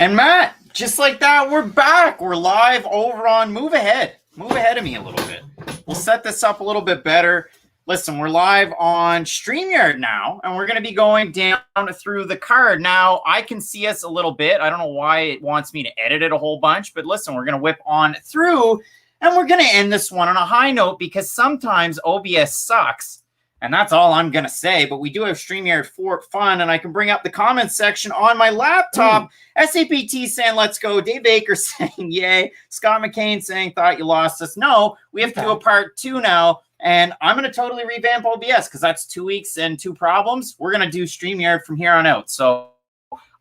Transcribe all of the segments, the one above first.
And Matt, just like that, we're back. We're live over on Move Ahead. Move ahead of me a little bit. We'll set this up a little bit better. Listen, we're live on StreamYard now, and we're going to be going down through the card. Now, I can see us a little bit. I don't know why it wants me to edit it a whole bunch, but listen, we're going to whip on through, and we're going to end this one on a high note because sometimes OBS sucks. And that's all I'm going to say. But we do have StreamYard for fun. And I can bring up the comments section on my laptop. SAPT saying, let's go. Dave Baker saying, yay. Scott McCain saying, thought you lost us. No, we have to do a part 2 now. And I'm going to totally revamp OBS because that's 2 weeks and 2 problems. We're going to do StreamYard from here on out. So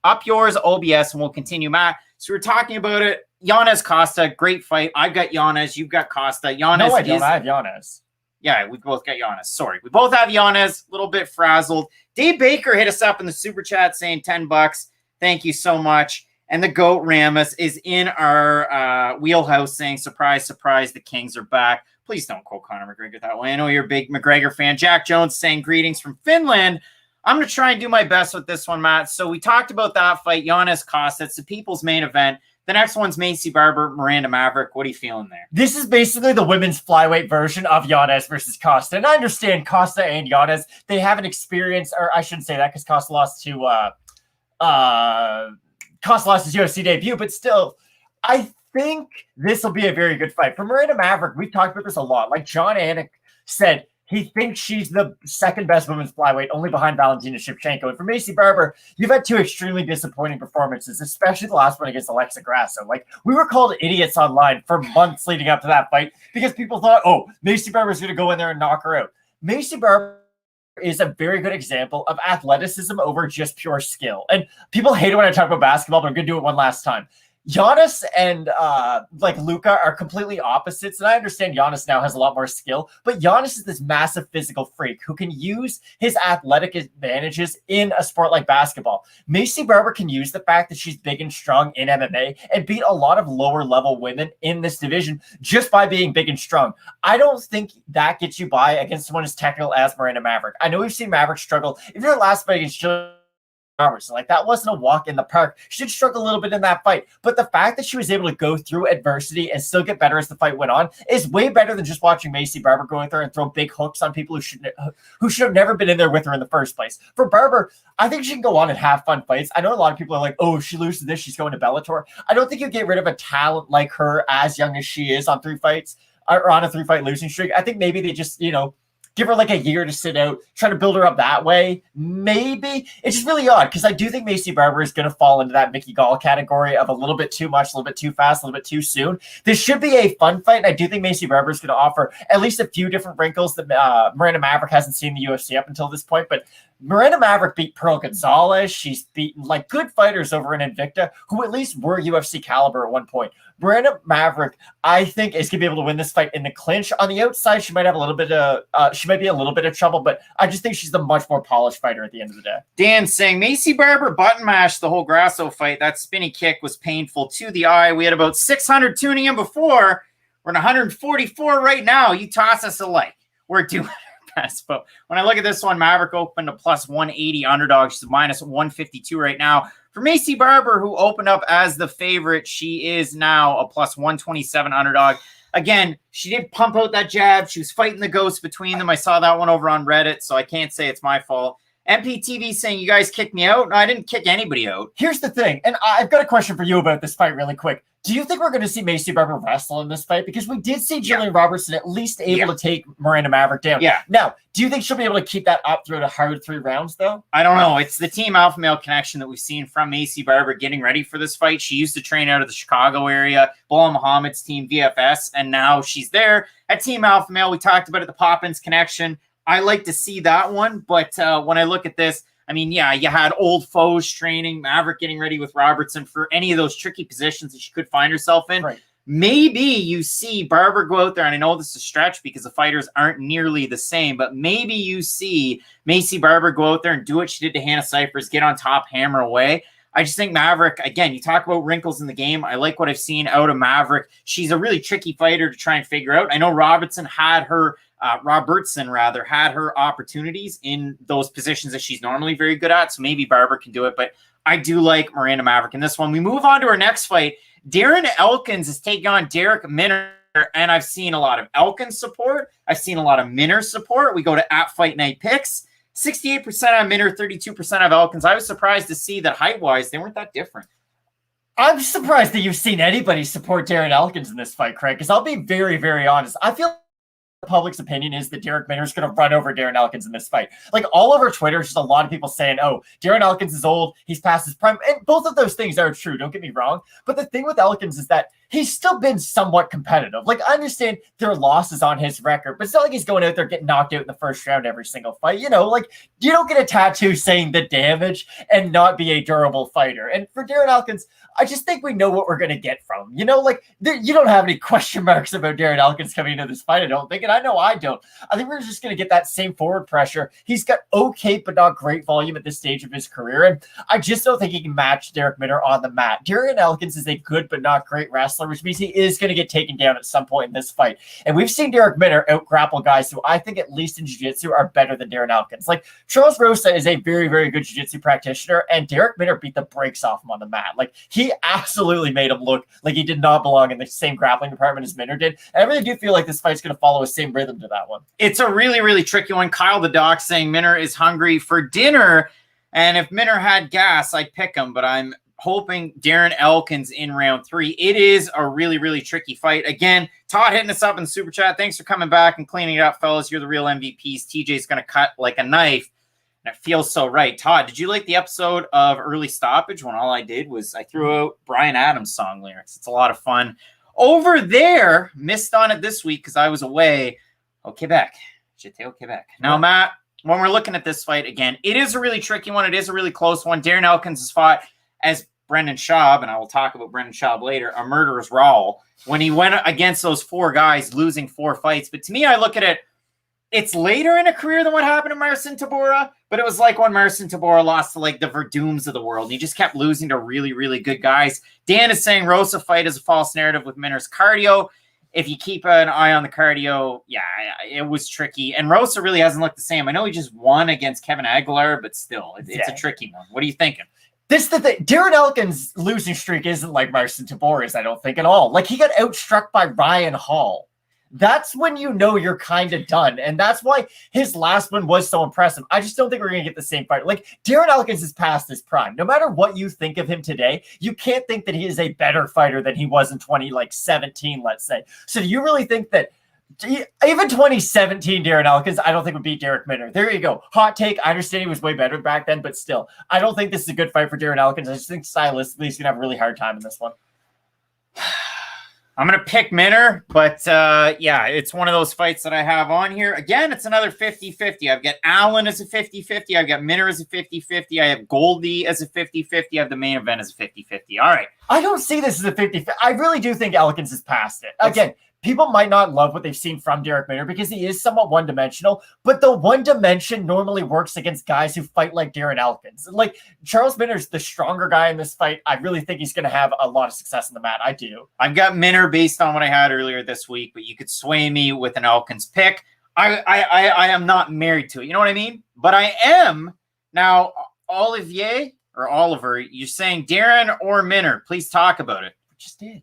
up yours, OBS, and we'll continue. Matt, so we're talking about it. Yanez, Costa, great fight. I've got Yanez. You've got Costa. Yanez no, I don't. I have Yanez. Yeah, we both got Yanez. Sorry. We both have Yanez. A little bit frazzled. Dave Baker hit us up in the super chat saying $10. Thank you so much. And the GOAT Ramus is in our wheelhouse saying, surprise, surprise, the Kings are back. Please don't quote Conor McGregor that way. I know you're a big McGregor fan. Jack Jones saying greetings from Finland. I'm going to try and do my best with this one, Matt. So we talked about that fight, Yanez Costa. It's the people's main event. The next one's Macy Barber, Miranda Maverick. What are you feeling there? This is basically the women's flyweight version of Yanez versus Costa. And I understand Costa and Yanez, they have an experience, or I shouldn't say that because Costa lost to Costa lost his UFC debut, but still, I think this will be a very good fight. For Miranda Maverick, we've talked about this a lot. Like John Anik said, he thinks she's the second best women's flyweight, only behind Valentina Shevchenko. And for Macy Barber, you've had 2 extremely disappointing performances, especially the last one against Alexa Grasso. Like, we were called idiots online for months leading up to that fight because people thought, oh, Macy Barber's going to go in there and knock her out. Macy Barber is a very good example of athleticism over just pure skill. And people hate it when I talk about basketball, but I'm going to do it one last time. Giannis and Luka are completely opposites, and I understand Giannis now has a lot more skill, but Giannis is this massive physical freak who can use his athletic advantages in a sport like basketball. Macy Barber can use the fact that she's big and strong in MMA and beat a lot of lower level women in this division just by being big and strong. I don't think that gets you by against someone as technical as Miranda Maverick. I know we've seen Maverick struggle. If your last fight against Robertson, like, that wasn't a walk in the park. She did struggle a little bit in that fight, but the fact that she was able to go through adversity and still get better as the fight went on is way better than just watching Macy Barber go with her and throw big hooks on people who should have never been in there with her in the first place. For Barber, I think she can go on and have fun fights. I know a lot of people are like, oh, if she loses this, she's going to Bellator. I don't think you get rid of a talent like her as young as she is on 3 fights or on a 3-fight losing streak. I think maybe they just, give her like a year to sit out, try to build her up that way. Maybe. It's just really odd because I do think Macy Barber is going to fall into that Mickey Gall category of a little bit too much, a little bit too fast, a little bit too soon. This should be a fun fight, and I do think Macy Barber is going to offer at least a few different wrinkles that Miranda Maverick hasn't seen in the UFC up until this point, but Miranda Maverick beat Pearl Gonzalez. She's beaten like good fighters over in Invicta who at least were UFC caliber at one point. Miranda Maverick, I think, is going to be able to win this fight in the clinch. On the outside, she might have a little bit of she might be a little bit of trouble, but I just think she's the much more polished fighter at the end of the day. Dan saying Macy Barber button mashed the whole Grasso fight. That spinny kick was painful to the eye. We had about 600 tuning in before. We're at 144 right now. You toss us a like. We're doing best. But when I look at this one, Maverick opened a plus 180 underdog. She's a minus 152 right now. For Macy Barber, who opened up as the favorite, she is now a plus 127 underdog. Again, she did pump out that jab. She was fighting the ghosts between them. I saw that one over on Reddit, so I can't say it's my fault. MPTV saying you guys kicked me out. No, I didn't kick anybody out. Here's the thing, and I've got a question for you about this fight really quick. Do you think we're going to see Macy Barber wrestle in this fight? Because we did see Jillian Robertson at least able to take Miranda Maverick down. Yeah. Now, do you think she'll be able to keep that up through the hard 3 rounds, though? I don't know. It's the Team Alpha Male connection that we've seen from Macy Barber getting ready for this fight. She used to train out of the Chicago area, Bilal Muhammad's team, VFS, and now she's there at Team Alpha Male. We talked about it, the Poppins connection. I like to see that one, but when I look at this, I mean, yeah, you had old foes training, Maverick getting ready with Robertson for any of those tricky positions that she could find herself in. Right. Maybe you see Barber go out there, and I know this is a stretch because the fighters aren't nearly the same, but maybe you see Macy Barber go out there and do what she did to Hannah Cyphers, get on top, hammer away. I just think Maverick, again, you talk about wrinkles in the game. I like what I've seen out of Maverick. She's a really tricky fighter to try and figure out. I know Robertson had her opportunities in those positions that she's normally very good at. So maybe Barbara can do it, but I do like Miranda Maverick in this one. We move on to our next fight. Darren Elkins is taking on Derek Minner, and I've seen a lot of Elkins support. I've seen a lot of Minner support. We go to at Fight Night picks. 68% on Minner, 32% of Elkins. I was surprised to see that height-wise, they weren't that different. I'm surprised that you've seen anybody support Darren Elkins in this fight, Craig, because I'll be very, very honest. I feel the public's opinion is that Derek Minner is going to run over Darren Elkins in this fight. Like, all over Twitter, just a lot of people saying, oh, Darren Elkins is old, he's past his prime. And both of those things are true, don't get me wrong. But the thing with Elkins is that he's still been somewhat competitive. Like, I understand there are losses on his record, but it's not like he's going out there getting knocked out in the first round every single fight. You know, like, you don't get a tattoo saying the damage and not be a durable fighter. And for Darren Elkins, I just think we know what we're going to get from him. You know, like, you don't have any question marks about Darren Elkins coming into this fight, I don't think. And I know I don't. I think we're just going to get that same forward pressure. He's got okay, but not great volume at this stage of his career. And I just don't think he can match Derek Minner on the mat. Darren Elkins is a good, but not great wrestler, which means he is going to get taken down at some point in this fight. And we've seen Derek Minner out-grapple guys who I think, at least in jiu-jitsu, are better than Darren Elkins. Like, Charles Rosa is a very, very good jiu-jitsu practitioner, and Derek Minner beat the brakes off him on the mat. Like, he absolutely made him look like he did not belong in the same grappling department as Minner did. And I really do feel like this fight's going to follow the same rhythm to that one. It's a really, really tricky one. Kyle the Doc saying Minner is hungry for dinner, and if Minner had gas, I'd pick him, but I'm hoping Darren Elkins in round 3. It is a really, really tricky fight. Again, Todd hitting us up in the super chat. Thanks for coming back and cleaning it up, fellas. You're the real MVPs. TJ's going to cut like a knife. And it feels so right. Todd, did you like the episode of Early Stoppage when all I did was I threw out Bryan Adams song lyrics? It's a lot of fun. Over there, missed on it this week because I was away. Au Quebec. J'étais au Québec. Now, Matt, when we're looking at this fight again, it is a really tricky one. It is a really close one. Darren Elkins has fought as Brendan Schaub, and I will talk about Brendan Schaub later, a murderer's Raoul, when he went against those 4 guys, losing 4 fights. But to me, I look at it, it's later in a career than what happened to Marcin Tybura, but it was like when Marcin Tybura lost to like the Verdums of the world. He just kept losing to really, really good guys. Dan is saying Rosa fight is a false narrative with Minner's cardio. If you keep an eye on the cardio, yeah, it was tricky. And Rosa really hasn't looked the same. I know he just won against Kevin Aguilar, but still, it's a tricky one. What are you thinking? This is the thing. Darren Elkins' losing streak isn't like Marcin Tybura's, I don't think, at all. Like, he got outstruck by Ryan Hall. That's when you know you're kind of done. And that's why his last one was so impressive. I just don't think we're going to get the same fight. Like, Darren Elkins is past his prime. No matter what you think of him today, you can't think that he is a better fighter than he was in 2017, let's say. So do you really think that even 2017 Darren Elkins, I don't think would beat Derek Minner? There you go. Hot take. I understand he was way better back then, but still, I don't think this is a good fight for Darren Elkins. I just think stylistically he's going to have a really hard time in this one. I'm going to pick Minner, but yeah, it's one of those fights that I have on here. Again, it's another 50-50. I've got Allen as a 50-50. I've got Minner as a 50-50. I have Goldy as a 50-50. I have the main event as a 50-50. All right. I don't see this as a 50-50. I really do think Elkins is past it. Again, people might not love what they've seen from Derek Minner because he is somewhat one-dimensional, but the one dimension normally works against guys who fight like Darren Elkins. Like, Charles Minner's the stronger guy in this fight. I really think he's going to have a lot of success in the mat. I do. I've got Minner based on what I had earlier this week, but you could sway me with an Elkins pick. I am not married to it. You know what I mean? But I am. Now, Olivier or Oliver, you're saying Darren or Minner. Please talk about it. I just did.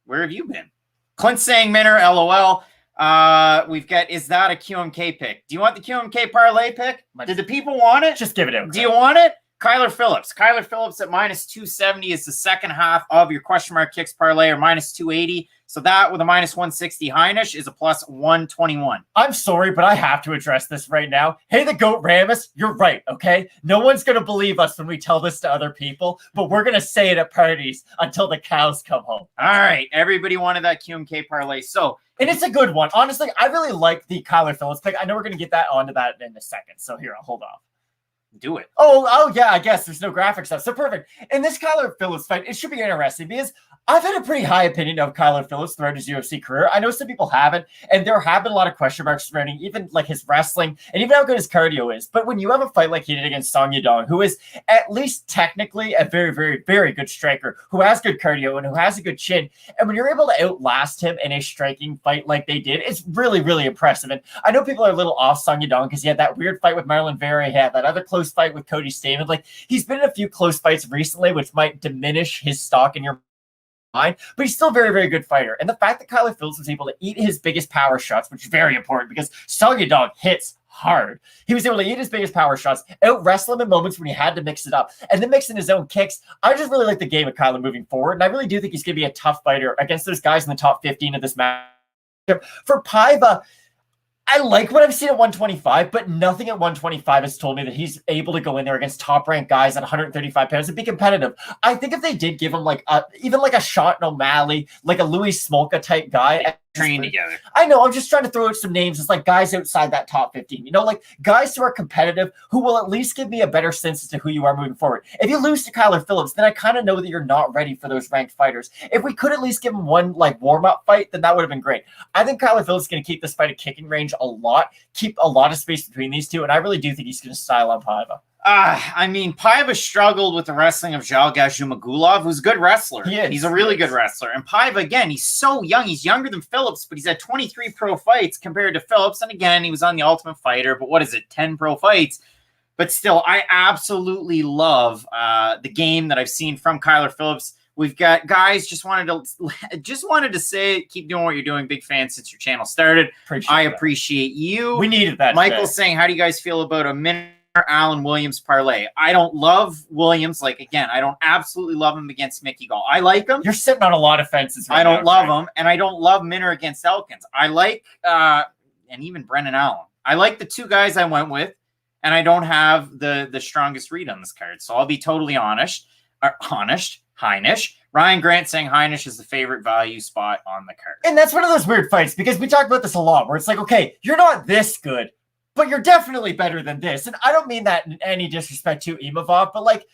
Where have you been? Clint saying Minner, LOL. We've got, is that a QMK pick? Do you want the QMK parlay pick? Did the people want it? Just give it out. Do you want it? Kyler Phillips. Kyler Phillips at minus 270 is the second half of your question mark kicks parlay, or minus 280. So that with a minus 160 Heinisch is a plus 121. I'm sorry, but I have to address this right now. Hey, the GOAT Ramus, you're right, okay? No one's going to believe us when we tell this to other people, but we're going to say it at parties until the cows come home. All right. Everybody wanted that QMK parlay. So, and it's a good one. Honestly, I really like the Kyler Phillips pick. I know we're going to get that onto that in a second. So here, I'll hold off. Do it. Oh, yeah, I guess there's no graphics stuff. So perfect. In this Kyler Phillips fight, it should be interesting because I've had a pretty high opinion of Kyler Phillips throughout his UFC career. I know some people haven't, and there have been a lot of question marks surrounding even like his wrestling and even how good his cardio is. But when you have a fight like he did against Sandhagen, who is at least technically a very, very, very good striker, who has good cardio and who has a good chin, and when you're able to outlast him in a striking fight like they did, it's really, really impressive. And I know people are a little off Sandhagen because he had that weird fight with Marlon Vera, he had that other close fight with Cody Stamann. Like, he's been in a few close fights recently, which might diminish his stock in your mind, but he's still a very, very good fighter. And the fact that Kyler Phillips was able to eat his biggest power shots, which is very important because Sandhagen hits hard. He was able to eat his biggest power shots, out wrestle him in moments when he had to mix it up, and then mix in his own kicks. I just really like the game of Kyler moving forward, and I really do think he's going to be a tough fighter against those guys in the top 15 of this match. For Paiva, I like what I've seen at 125, but nothing at 125 has told me that he's able to go in there against top-ranked guys at 135 pounds and be competitive. I think if they did give him even like a Sean O'Malley, like a Louis Smolka type guy, train together. I know, I'm just trying to throw out some names. It's like guys outside that top 15, like guys who are competitive, who will at least give me a better sense as to who you are moving forward. If you lose to Kyler Phillips, then I kind of know that you're not ready for those ranked fighters. If we could at least give him one like warm-up fight, then that would have been great. I think Kyler Phillips is going to keep this fight at kicking range a lot, keep a lot of space between these two, and I really do think he's going to style on Paiva. I mean, Paiva struggled with the wrestling of Zhao Gazhumagulov, who's a good wrestler. He's a really good wrestler. And Paiva, again, he's so young. He's younger than Phillips, but he's had 23 pro fights compared to Phillips. And again, he was on the Ultimate Fighter, but what is it, 10 pro fights? But still, I absolutely love the game that I've seen from Kyler Phillips. We've got guys just wanted to say, keep doing what you're doing. Big fan since your channel started. I appreciate you. We needed that. Michael's saying, how do you guys feel about a minute Allen Williams parlay? I don't love Williams. Like, again, I don't absolutely love him against Mickey Gall. I like him. You're sitting on a lot of fences right I don't now, love him, and I don't love Minner against Elkins. I like, and even Brendan Allen. I like the two guys I went with, and I don't have the strongest read on this card. So I'll be totally honest. Heinisch. Ryan Grant saying Heinisch is the favorite value spot on the card. And that's one of those weird fights because we talk about this a lot where it's like, okay, you're not this good, but you're definitely better than this. And I don't mean that in any disrespect to Imavov, but like,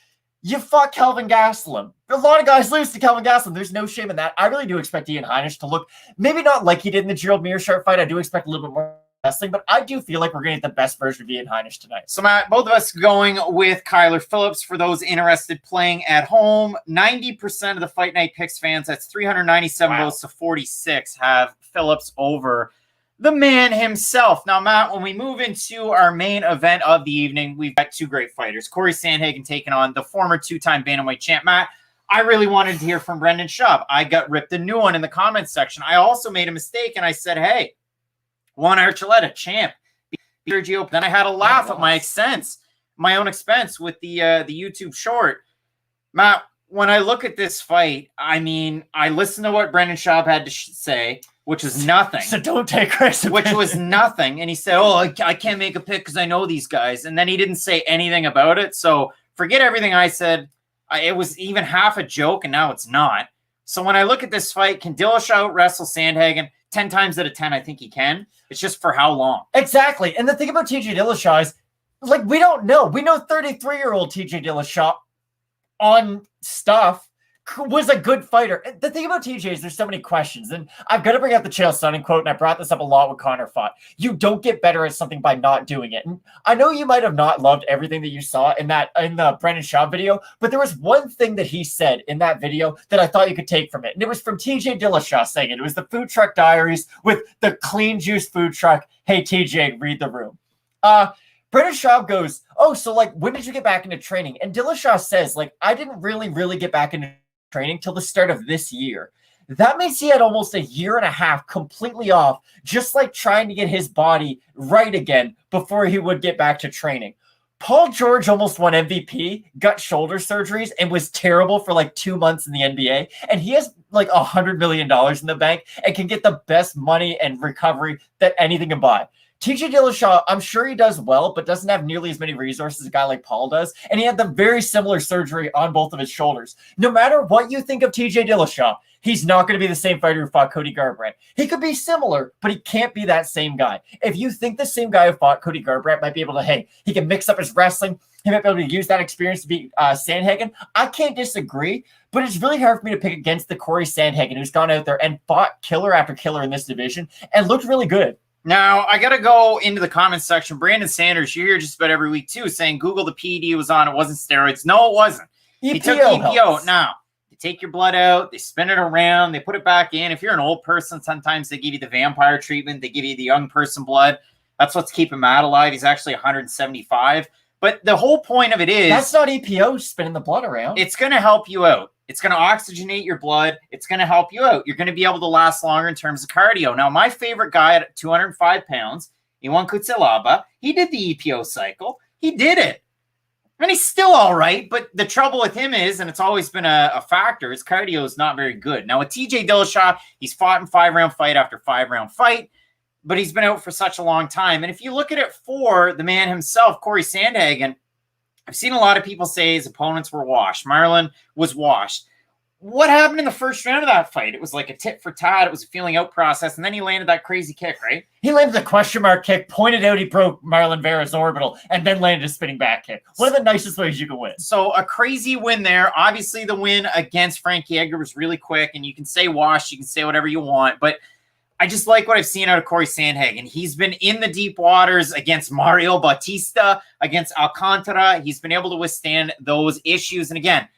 you fought Kelvin Gastelum. A lot of guys lose to Kelvin Gastelum. There's no shame in that. I really do expect Ian Heinisch to look maybe not like he did in the Gerald Meerschaert fight. I do expect a little bit more wrestling, but I do feel like we're going to get the best version of Ian Heinisch tonight. So, Matt, both of us going with Kyler Phillips. For those interested playing at home, 90% of the Fight Night Picks fans, that's 397 votes to 46, have Phillips over the man himself. Now, Matt, when we move into our main event of the evening, we've got two great fighters. Corey Sandhagen taking on the former two-time bantamweight champ. Matt, I really wanted to hear from Brendan Schaub. I got ripped a new one in the comments section. I also made a mistake, and I said, hey, Juan Archuleta, champ. Sergio. Then I had a laugh at my expense, my own expense with the YouTube short. Matt, when I look at this fight, I mean, I listened to what Brendan Schaub had to say, which was nothing. So don't take credit. Which was nothing. And he said, oh, I can't make a pick because I know these guys. And then he didn't say anything about it. So forget everything I said. It was even half a joke, and now it's not. So when I look at this fight, can Dillashaw wrestle Sandhagen? 10 times out of 10, I think he can. It's just for how long? Exactly. And the thing about TJ Dillashaw is, like, we don't know. We know 33-year-old TJ Dillashaw on stuff was a good fighter. The thing about TJ is there's so many questions, and I've got to bring up the Chael Sonnen quote, and I brought this up a lot when Connor fought. You don't get better at something by not doing it. And I know you might have not loved everything that you saw in the Brendan Schaub video, but there was one thing that he said in that video that I thought you could take from it, and it was from TJ Dillashaw saying it. It was the Food Truck Diaries with the clean juice food truck. Hey, TJ, read the room. Brendan Schaub goes, oh, so, like, when did you get back into training? And Dillashaw says, like, I didn't really get back into training till the start of this year. That means he had almost a year and a half completely off, just like trying to get his body right again before he would get back to training. Paul George almost won MVP, got shoulder surgeries, and was terrible for like 2 months in the NBA. And he has like $100 million in the bank and can get the best money and recovery that anything can buy. TJ Dillashaw, I'm sure he does well, but doesn't have nearly as many resources as a guy like Paul does. And he had the very similar surgery on both of his shoulders. No matter what you think of TJ Dillashaw, he's not going to be the same fighter who fought Cody Garbrandt. He could be similar, but he can't be that same guy. If you think the same guy who fought Cody Garbrandt might be able to, hey, he can mix up his wrestling, he might be able to use that experience to beat Sandhagen, I can't disagree. but it's really hard for me to pick against the Corey Sandhagen, who's gone out there and fought killer after killer in this division and looked really good. Now, I got to go into the comments section. Brandon Sanders, you're here just about every week, too, saying Google the PED was on. It wasn't steroids. No, it wasn't. He took EPO. Helps. Now, they take your blood out. They spin it around. They put it back in. If you're an old person, sometimes they give you the vampire treatment. They give you the young person blood. That's what's keeping Matt alive. He's actually 175. But the whole point of it is... That's not EPO spinning the blood around. It's going to help you out. It's going to oxygenate your blood. It's going to help you out. You're going to be able to last longer in terms of cardio. Now, my favorite guy at 205 pounds, Iwan Kutsilaba, he did the EPO cycle. He did it. And he's still all right. But the trouble with him is, and it's always been a factor, his cardio is not very good. Now, with TJ Dillashaw, he's fought in 5-round fight after 5-round fight, but he's been out for such a long time. And if you look at it for the man himself, Corey Sandhagen, I've seen a lot of people say his opponents were washed. Marlon was washed. What happened in the first round of that fight? It was like a tit for tat. It was a feeling out process. And then he landed that crazy kick, right? He landed the question mark kick, pointed out he broke Marlon Vera's orbital, and then landed a spinning back kick. One of the nicest ways you can win. So a crazy win there. Obviously, the win against Frankie Edgar was really quick. And you can say washed. You can say whatever you want. But I just like what I've seen out of Corey Sandhagen. He's been in the deep waters against Mario Bautista, against Alcantara. He's been able to withstand those issues. And again,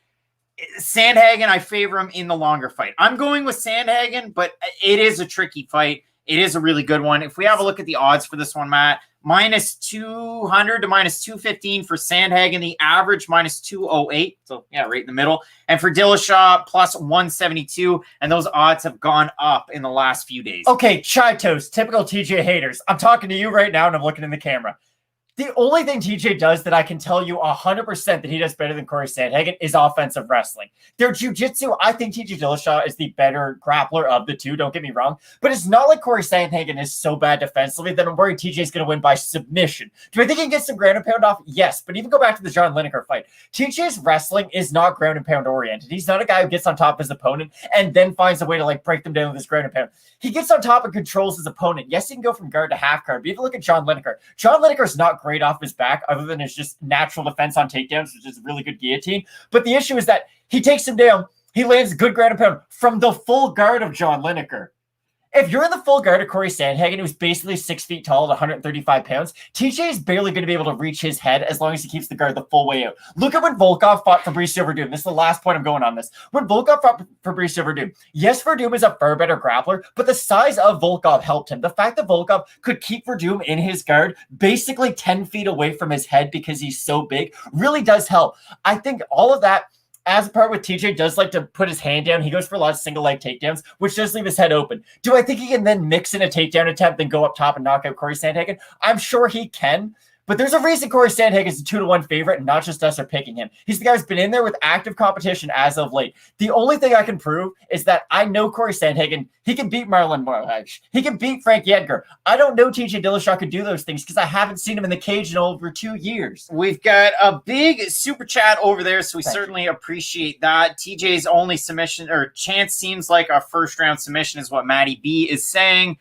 Sandhagen, I favor him in the longer fight. I'm going with Sandhagen, but it is a tricky fight. It is a really good one. If we have a look at the odds for this one, Matt, minus 200 to minus 215 for Sandhagen, the average minus 208. So, yeah, right in the middle. And for Dillashaw, plus 172. And those odds have gone up in the last few days. Okay, Chai Toast, typical TJ haters. I'm talking to you right now, and I'm looking in the camera. The only thing TJ does that I can tell you 100% that he does better than Corey Sandhagen is offensive wrestling. Their jiu-jitsu, I think TJ Dillashaw is the better grappler of the two, don't get me wrong. But it's not like Corey Sandhagen is so bad defensively that I'm worried TJ's going to win by submission. Do I think he can get some ground and pound off? Yes, but even go back to the John Lineker fight. TJ's wrestling is not ground and pound oriented. He's not a guy who gets on top of his opponent and then finds a way to like break them down with his ground and pound. He gets on top and controls his opponent. Yes, he can go from guard to half guard, but if you look at John Lineker, John Lineker's not great off his back other than his just natural defense on takedowns, which is a really good guillotine. But the issue is that he takes him down, he lands a good ground and pound from the full guard of John Lineker. If you're in the full guard of Corey Sandhagen, who's basically 6 feet tall at 135 pounds, TJ is barely going to be able to reach his head as long as he keeps the guard the full way out. Look at when Volkov fought Fabricio Verdum. This is the last point I'm going on this. When Volkov fought Fabricio Verdum, yes, Verdum is a far better grappler, but the size of Volkov helped him. The fact that Volkov could keep Verdum in his guard basically 10 feet away from his head because he's so big really does help. I think all of that, as a part with TJ, does like to put his hand down. He goes for a lot of single leg takedowns, which does leave his head open. Do I think he can then mix in a takedown attempt, then go up top and knock out Corey Sandhagen? I'm sure he can. But there's a reason Corey Sandhagen is a 2-1 favorite, and not just us are picking him. He's the guy who's been in there with active competition as of late. The only thing I can prove is that I know Corey Sandhagen. He can beat Marlon Moraes. He can beat Frankie Edgar. I don't know TJ Dillashaw could do those things because I haven't seen him in the cage in over 2 years. We've got a big super chat over there, so we certainly appreciate that. TJ's only submission or chance seems like a first-round submission is what Matty B is saying.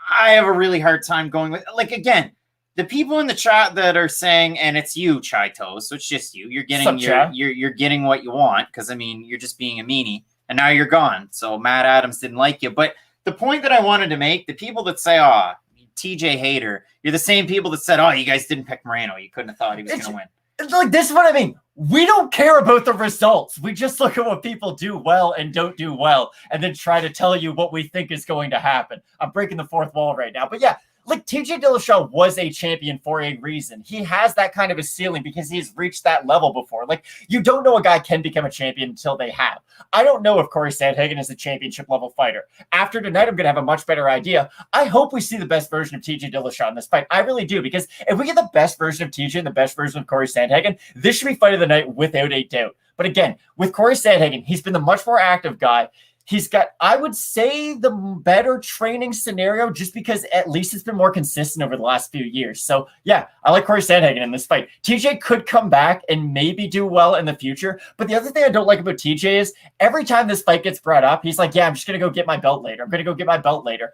I have a really hard time going with, like, again, the people in the chat that are saying, and it's you, Chai Toast, so it's just you. You're getting you're getting what you want because I mean you're just being a meanie, and now you're gone. So Matt Adams didn't like you. But the point that I wanted to make, the people that say, "Oh, TJ hater," you're the same people that said, "Oh, you guys didn't pick Moreno. You couldn't have thought he was going to win." It's like this is what I mean. We don't care about the results. We just look at what people do well and don't do well, and then try to tell you what we think is going to happen. I'm breaking the fourth wall right now, but yeah. Like, TJ Dillashaw was a champion for a reason. He has that kind of a ceiling because he's reached that level before. Like, you don't know a guy can become a champion until they have. I don't know if Corey Sandhagen is a championship level fighter. After tonight, I'm going to have a much better idea. I hope we see the best version of TJ Dillashaw in this fight. I really do, because if we get the best version of TJ and the best version of Corey Sandhagen, this should be fight of the night without a doubt. But again, with Corey Sandhagen, he's been the much more active guy. He's got, I would say, the better training scenario just because at least it's been more consistent over the last few years. So, yeah, I like Corey Sandhagen in this fight. TJ could come back and maybe do well in the future. But the other thing I don't like about TJ is every time this fight gets brought up, he's like, yeah, I'm just going to go get my belt later. I'm going to go get my belt later.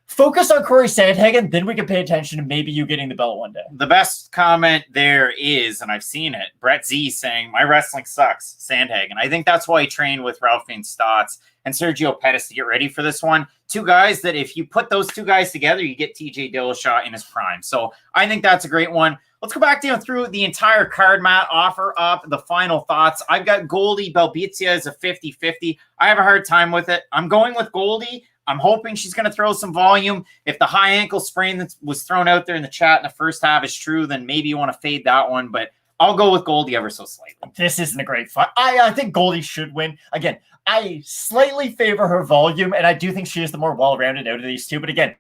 Focus on Corey Sandhagen, then we can pay attention to maybe you getting the belt one day. The best comment there is, and I've seen it, Brett Z saying, my wrestling sucks, Sandhagen. I think that's why he trained with Ralphine Stotts and Sergio Pettis to get ready for this one. Two guys that if you put those two guys together, you get TJ Dillashaw in his prime. So I think that's a great one. Let's go back down through the entire card, Matt. Offer up the final thoughts. I've got Goldy Belbita as a 50-50. I have a hard time with it. I'm going with Goldy. I'm hoping she's going to throw some volume. If the high ankle sprain that was thrown out there in the chat in the first half is true, then maybe you want to fade that one. But I'll go with Goldy ever so slightly. This isn't a great fight. I think Goldy should win. Again, I slightly favor her volume, and I do think she is the more well-rounded out of these two. But again,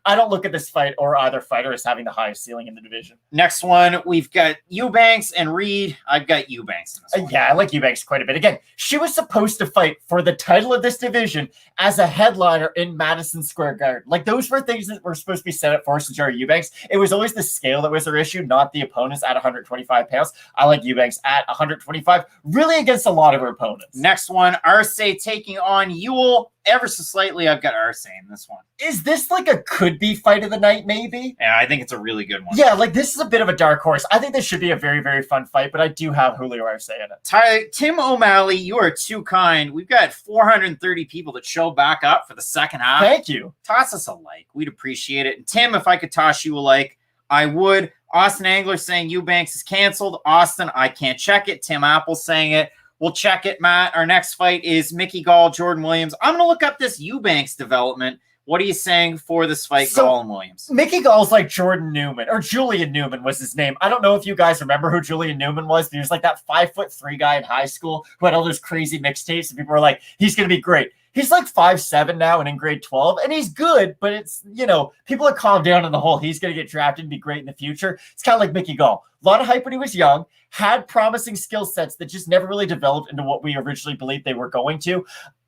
I don't look at this fight or either fighter as having the highest ceiling in the division. Next one, we've got Eubanks and Reed. I've got Eubanks in this one. Yeah, I like Eubanks quite a bit. Again, she was supposed to fight for the title of this division as a headliner in Madison Square Garden. Like, those were things that were supposed to be set up for Sijara Eubanks. It was always the scale that was her issue, not the opponents at 125 pounds. I like Eubanks at 125, really against a lot of her opponents. Next one, Arce taking on Ewell. Ever so slightly, I've got Arce in this one. Is this like a could-be fight of the night, maybe? Yeah, I think it's a really good one. Yeah, like this is a bit of a dark horse. I think this should be a very, very fun fight, but I do have Julio Arce in it. Tim O'Malley, you are too kind. We've got 430 people that show back up for the second half. Thank you. Toss us a like. We'd appreciate it. And Tim, if I could toss you a like, I would. Austin Angler saying Eubanks is canceled. Austin, I can't check it. Tim Apple saying it. We'll check it, Matt. Our next fight is Mickey Gall, Jordan Williams. I'm going to look up this Eubanks development. What are you saying for this fight, Gall and Williams? Mickey Gall's like Jordan Newman, or Julian Newman was his name. I don't know if you guys remember who Julian Newman was, but he was like that 5'3" guy in high school who had all those crazy mixtapes, and people were like, he's going to be great. He's like 5'7" now and in grade 12, and he's good, but it's, you know, people are calmed down on the whole. He's going to get drafted and be great in the future. It's kind of like Mickey Gall. A lot of hype when he was young, had promising skill sets that just never really developed into what we originally believed they were going to.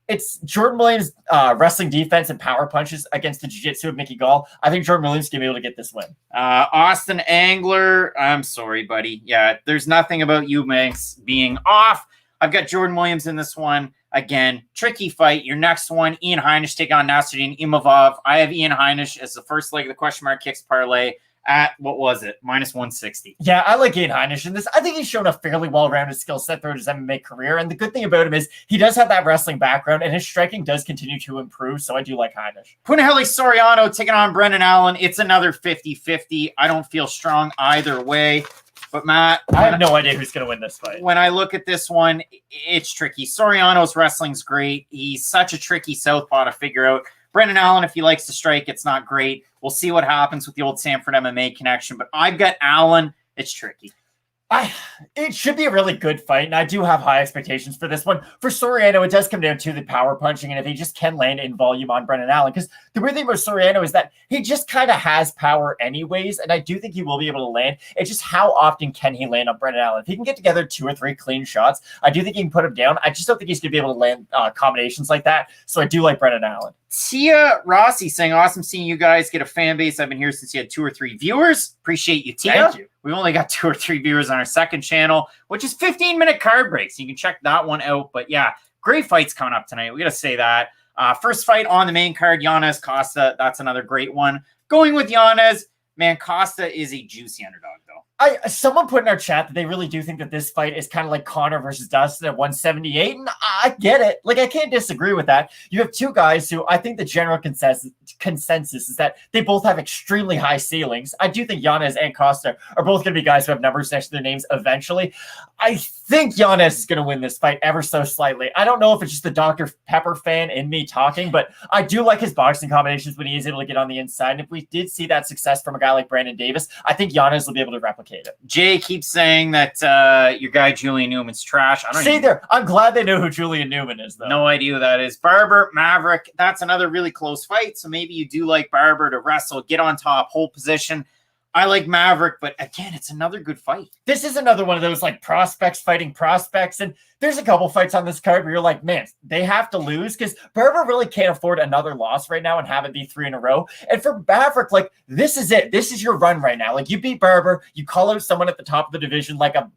It's Jordan Williams' wrestling defense and power punches against the jiu-jitsu of Mickey Gall. I think Jordan Williams is going to be able to get this win. Austin Angler, I'm sorry, buddy. Yeah, there's nothing about Eubanks being off. I've got Jordan Williams in this one. Again, tricky fight. Your next one, Ian Heinisch taking on Nassourdine Imavov. I have Ian Heinisch as the first leg of the question mark kicks parlay at, what was it, -160. Yeah, I like Ian Heinisch in this. I think he's shown a fairly well-rounded skill set throughout his MMA career. And the good thing about him is he does have that wrestling background, and his striking does continue to improve. So I do like Heinisch. Punahele Soriano taking on Brendan Allen. It's another 50-50. I don't feel strong either way. But, Matt, I have no idea who's going to win this fight. When I look at this one, it's tricky. Soriano's wrestling's great. He's such a tricky southpaw to figure out. Brendan Allen, if he likes to strike, it's not great. We'll see what happens with the old Sanford MMA connection. But I've got Allen. It's tricky. It should be a really good fight, and I do have high expectations for this one. For Soriano, it does come down to the power punching, and if he just can land in volume on Brendan Allen, because the weird thing about Soriano is that he just kind of has power anyways, and I do think he will be able to land. It's just how often can he land on Brendan Allen? If he can get together 2 or 3 clean shots, I do think he can put him down. I just don't think he's going to be able to land combinations like that, so I do like Brendan Allen. Tia Rossi saying, awesome seeing you guys get a fan base. I've been here since you had 2 or 3 viewers. Appreciate you, Tia. Thank you. We've only got 2 or 3 viewers on our second channel, which is 15-minute card breaks. You can check that one out. But yeah, great fights coming up tonight. We got to say that. First fight on the main card, Yanez Costa. That's another great one. Going with Yanez, man, Costa is a juicy underdog, though. Someone put in our chat that they really do think that this fight is kind of like Conor versus Dustin at 178, and I get it. Like, I can't disagree with that. You have 2 guys who I think the general consensus is that they both have extremely high ceilings. I do think Yanez and Costa are both going to be guys who have numbers next to their names eventually. I think Yanez is going to win this fight ever so slightly. I don't know if it's just the Dr. Pepper fan in me talking, but I do like his boxing combinations when he is able to get on the inside. And if we did see that success from a guy like Brandon Davis, I think Yanez will be able to replicate it. Jay keeps saying that your guy Julian Newman's trash. I don't See there. I'm glad they know who Julian Newman is, though. No idea who that is. Barber, Maverick. That's another really close fight. So maybe you do like Barber to wrestle, get on top, hold position. I like Maverick, but again, it's another good fight. This is another one of those like prospects fighting prospects. And there's a couple fights on this card where you're like, man, they have to lose because Berber really can't afford another loss right now and have it be 3 in a row. And for Maverick, like, this is it. This is your run right now. Like, you beat Berber, you call out someone at the top of the division, like a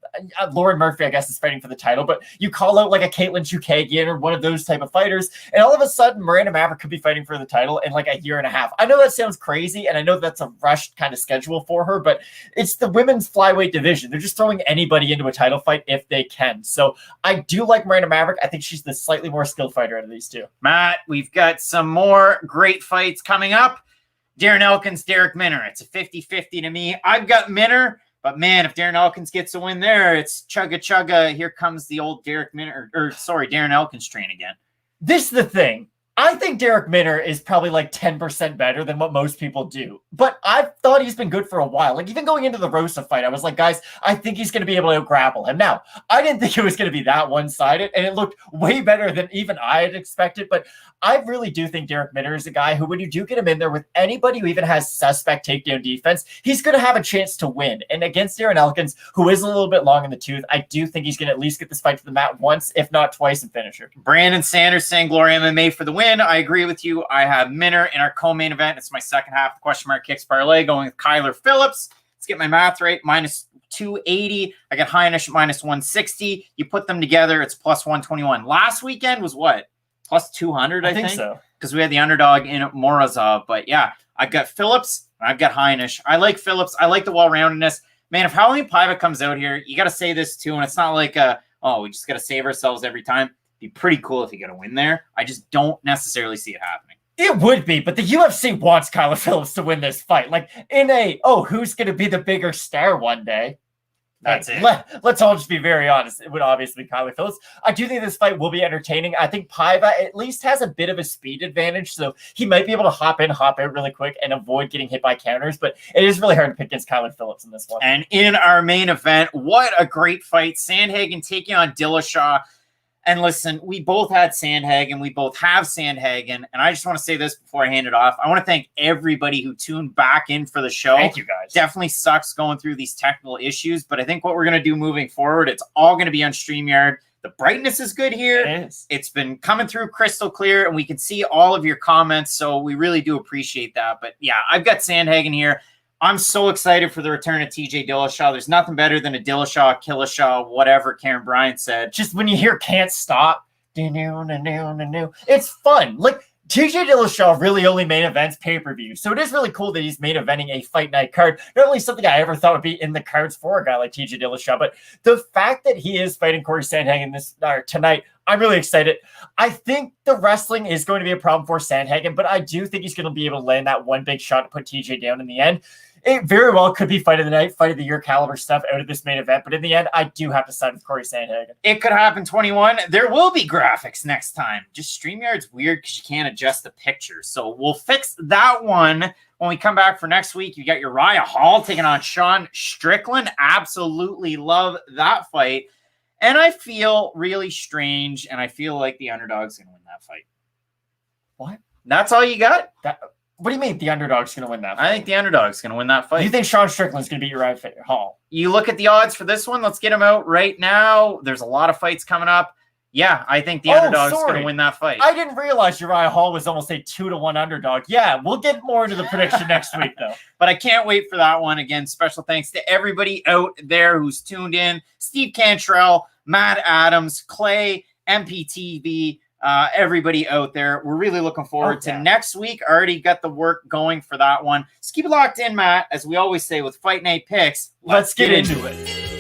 Lauren Murphy, I guess, is fighting for the title, but you call out like a Caitlin Chukagian or one of those type of fighters, and all of a sudden, Miranda Maverick could be fighting for the title in like a year and a half. I know that sounds crazy, and I know that's a rushed kind of schedule for her, but it's the women's flyweight division. They're just throwing anybody into a title fight if they can. So I do like Miranda Maverick. I think she's the slightly more skilled fighter out of these two. Matt, we've got some more great fights coming up. Darren Elkins, Derek Minner. It's a 50-50 to me. I've got Minner, but man, if Darren Elkins gets a win there, it's chugga. Here comes the old Darren Elkins train again. This is the thing. I think Derek Minner is probably like 10% better than what most people do. But I've thought he's been good for a while. Like, even going into the Rosa fight, I was like, guys, I think he's going to be able to grapple him. Now, I didn't think it was going to be that one-sided, and it looked way better than even I had expected. But I really do think Derek Minner is a guy who, when you do get him in there with anybody who even has suspect takedown defense, he's going to have a chance to win. And against Darren Elkins, who is a little bit long in the tooth, I do think he's going to at least get this fight to the mat once, if not twice, and finish her. Brandon Sanders saying Glory MMA for the win. I agree with you. I have Minner in our co-main event. It's my second half of the question mark kicks parlay going with Kyler Phillips. Let's get my math right. Minus 280. I got Heinisch minus 160. You put them together, it's plus 121. Last weekend was what? Plus 200, I think so. Because we had the underdog in Morozov. But yeah, I've got Phillips. I've got Heinisch. I like Phillips. I like the well-roundedness. Man, if Howling Paiva comes out here, you got to say this too. And it's not like, we just got to save ourselves every time. Be pretty cool if you get a win there. I just don't necessarily see it happening. It would be, but the UFC wants Kyler Phillips to win this fight. Like, in who's going to be the bigger star one day? That's it. Let's all just be very honest. It would obviously be Kyler Phillips. I do think this fight will be entertaining. I think Paiva at least has a bit of a speed advantage, so he might be able to hop in, hop out really quick and avoid getting hit by counters, but it is really hard to pick against Kyler Phillips in this one. And in our main event, what a great fight. Sandhagen taking on Dillashaw. And listen, we both had Sandhagen. We both have Sandhagen. And I just want to say this before I hand it off. I want to thank everybody who tuned back in for the show. Thank you, guys. Definitely sucks going through these technical issues. But I think what we're going to do moving forward, it's all going to be on StreamYard. The brightness is good here. It is. It's been coming through crystal clear, and we can see all of your comments. So we really do appreciate that. But yeah, I've got Sandhagen here. I'm so excited for the return of TJ Dillashaw. There's nothing better than a Dillashaw, Killashaw, whatever Karen Bryant said. Just when you hear "Can't Stop," it's fun. Like, TJ Dillashaw really only main events pay-per-view, so it is really cool that he's main eventing a fight night card. Not only something I ever thought would be in the cards for a guy like TJ Dillashaw, but the fact that he is fighting Corey Sandhagen tonight, I'm really excited. I think the wrestling is going to be a problem for Sandhagen, but I do think he's going to be able to land that one big shot to put TJ down in the end. It very well could be fight of the night, fight of the year caliber stuff out of this main event. But in the end, I do have to side with Corey Sandhagen. It could happen 21. There will be graphics next time. Just StreamYard's weird because you can't adjust the picture. So we'll fix that one when we come back for next week. You got Uriah Hall taking on Sean Strickland. Absolutely love that fight. And I feel really strange, and I feel like the underdog's going to win that fight. What? That's all you got? What do you mean the underdog's going to win that fight? I think the underdog's going to win that fight. You think Sean Strickland's going to beat Uriah Hall? You look at the odds for this one. Let's get them out right now. There's a lot of fights coming up. Yeah, I think the underdog's going to win that fight. I didn't realize Uriah Hall was almost a 2-1 underdog. Yeah, we'll get more into the prediction next week, though. But I can't wait for that one. Again, special thanks to everybody out there who's tuned in. Steve Cantrell, Matt Adams, Clay, MPTV, everybody out there. We're really looking forward to next week. Already got the work going for that one. So keep it locked in, Matt. As we always say with Fight Night Picks, let's get into it.